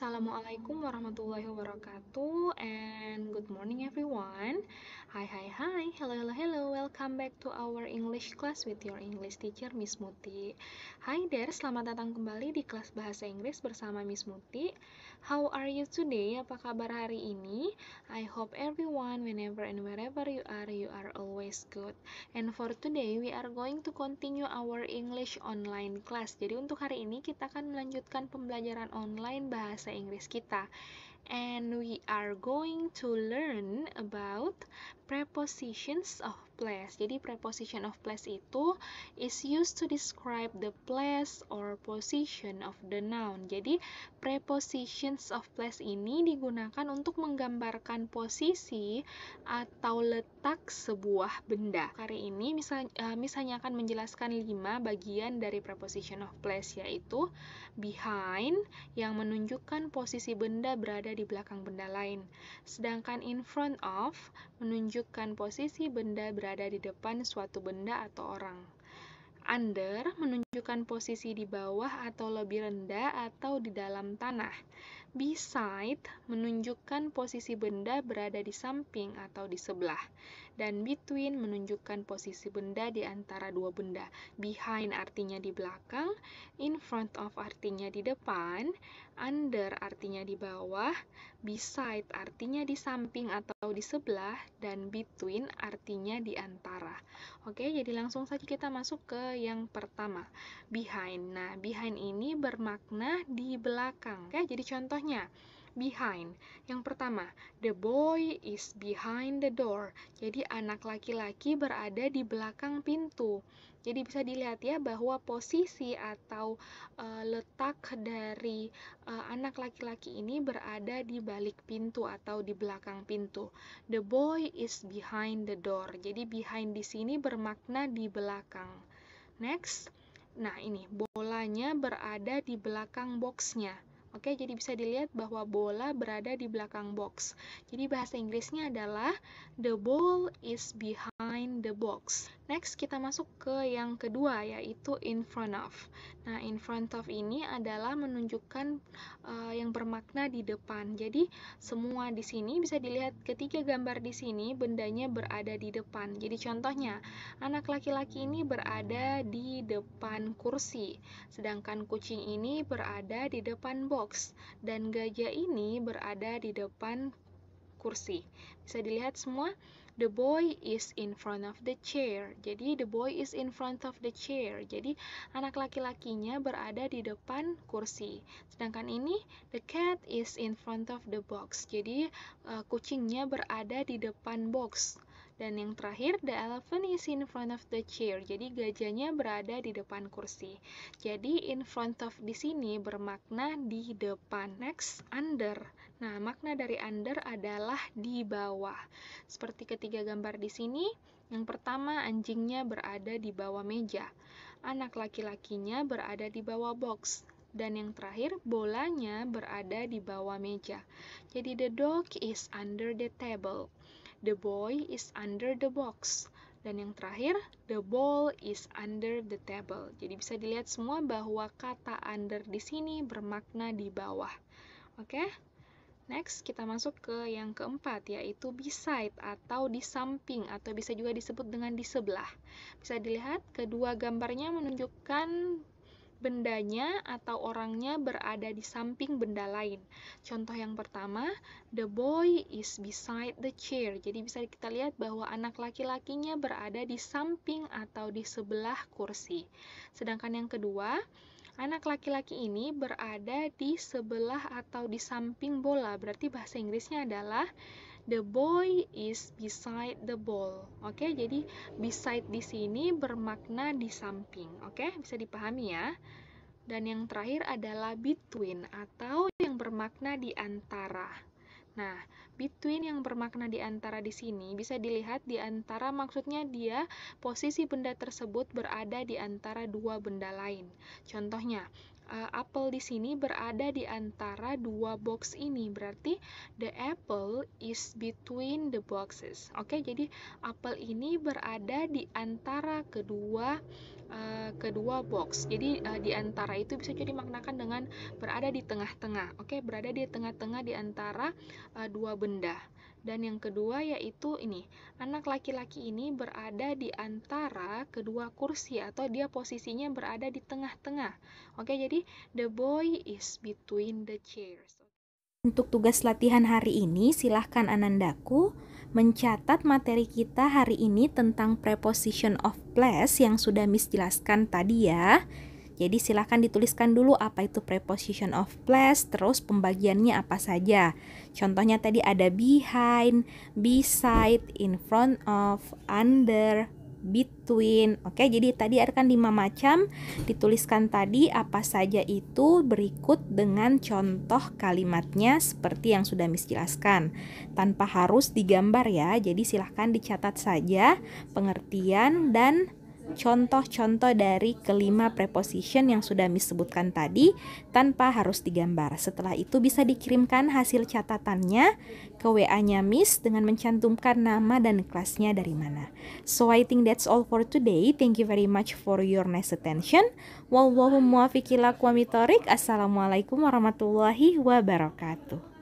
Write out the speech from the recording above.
Assalamualaikum warahmatullahi wabarakatuh, and good morning everyone. Hi, hello, welcome back to our English class with your English teacher Miss Muti. Hi there, selamat datang kembali di kelas bahasa Inggris bersama Miss Muti. How are you today? Apa kabar hari ini? I hope everyone, whenever and wherever you are always good. And for today, we are going to continue our English online class. Jadi untuk hari ini kita akan melanjutkan pembelajaran online bahasa Inggris kita. And we are going to learn about prepositions of place. Jadi preposition of place itu is used to describe the place or position of the noun. Jadi prepositions of place ini digunakan untuk menggambarkan posisi atau letak sebuah benda. Hari ini misalnya akan menjelaskan 5 bagian dari preposition of place, yaitu behind yang menunjukkan posisi benda berada di belakang benda lain. Sedangkan in front of menunjukkan posisi benda berada di depan suatu benda atau orang. Under menunjukkan posisi di bawah atau lebih rendah atau di dalam tanah. Beside menunjukkan posisi benda berada di samping atau di sebelah. Dan between menunjukkan posisi benda di antara dua benda. Behind artinya di belakang, in front of artinya di depan, under artinya di bawah, beside artinya di samping atau di sebelah, dan between artinya di antara. Oke, jadi langsung saja kita masuk ke yang pertama, behind. Nah, behind ini bermakna di belakang. Oke, jadi contohnya, behind. Yang pertama, the boy is behind the door. Jadi anak laki-laki berada di belakang pintu. Jadi bisa dilihat ya bahwa posisi atau letak dari anak laki-laki ini berada di balik pintu atau di belakang pintu. The boy is behind the door. Jadi behind di sini bermakna di belakang. Next. Nah, ini bolanya berada di belakang boxnya. Oke, jadi bisa dilihat bahwa bola berada di belakang box. Jadi bahasa Inggrisnya adalah the ball is behind the box. Next, kita masuk ke yang kedua, yaitu in front of. Nah, in front of ini adalah menunjukkan yang bermakna di depan. Jadi, semua di sini bisa dilihat ketiga gambar di sini, bendanya berada di depan. Jadi, contohnya, anak laki-laki ini berada di depan kursi, sedangkan kucing ini berada di depan box, dan gajah ini berada di depan kursi. Bisa dilihat semua? The boy is in front of the chair. Jadi, the boy is in front of the chair. Jadi, anak laki-lakinya berada di depan kursi. Sedangkan ini, the cat is in front of the box. Jadi, kucingnya berada di depan box. Dan yang terakhir, the elephant is in front of the chair. Jadi gajahnya berada di depan kursi. Jadi in front of di sini bermakna di depan. Next, under. Nah, makna dari under adalah di bawah. Seperti ketiga gambar di sini. Yang pertama, anjingnya berada di bawah meja. Anak laki-lakinya berada di bawah box. Dan yang terakhir, bolanya berada di bawah meja. Jadi the dog is under the table. The boy is under the box. Dan yang terakhir, the ball is under the table. Jadi bisa dilihat semua bahwa kata under di sini bermakna di bawah. Oke? Next, kita masuk ke yang keempat, yaitu beside atau di samping, atau bisa juga disebut dengan di sebelah. Bisa dilihat, kedua gambarnya menunjukkan bendanya atau orangnya berada di samping benda lain. Contoh yang pertama, the boy is beside the chair. Jadi bisa kita lihat bahwa anak laki-lakinya berada di samping atau di sebelah kursi. Sedangkan yang kedua, anak laki-laki ini berada di sebelah atau di samping bola. Berarti bahasa Inggrisnya adalah the boy is beside the ball. Oke, jadi beside di sini bermakna di samping. Oke, bisa dipahami ya. Dan yang terakhir adalah between atau yang bermakna di antara. Nah, between yang bermakna di antara di sini bisa dilihat di antara, maksudnya dia posisi benda tersebut berada di antara dua benda lain. Contohnya, apel di sini berada di antara dua box ini. Berarti the apple is between the boxes. Oke, jadi apel ini berada di antara kedua box. Jadi di antara itu bisa jadi maknakan dengan berada di tengah-tengah. Oke, berada di tengah-tengah di antara dua benda. Dan yang kedua yaitu ini, anak laki-laki ini berada di antara kedua kursi atau dia posisinya berada di tengah-tengah. Oke, jadi the boy is between the chairs. Untuk tugas latihan hari ini, silahkan Anandaku mencatat materi kita hari ini tentang preposition of place yang sudah Miss jelaskan tadi ya. Jadi silahkan dituliskan dulu apa itu preposition of place, terus pembagiannya apa saja. Contohnya tadi ada behind, beside, in front of, under, between. Oke, jadi tadi akan 5 macam dituliskan tadi apa saja itu berikut dengan contoh kalimatnya seperti yang sudah Miss jelaskan. Tanpa harus digambar ya, jadi silahkan dicatat saja pengertian dan contoh-contoh dari kelima preposition yang sudah Miss sebutkan tadi tanpa harus digambar. Setelah itu bisa dikirimkan hasil catatannya ke WA-nya Miss dengan mencantumkan nama dan kelasnya dari mana. So I think that's all for today. Thank you very much for your nice attention. Wallahu muwaffiq ila aqwamit thoriq. Assalamualaikum warahmatullahi wabarakatuh.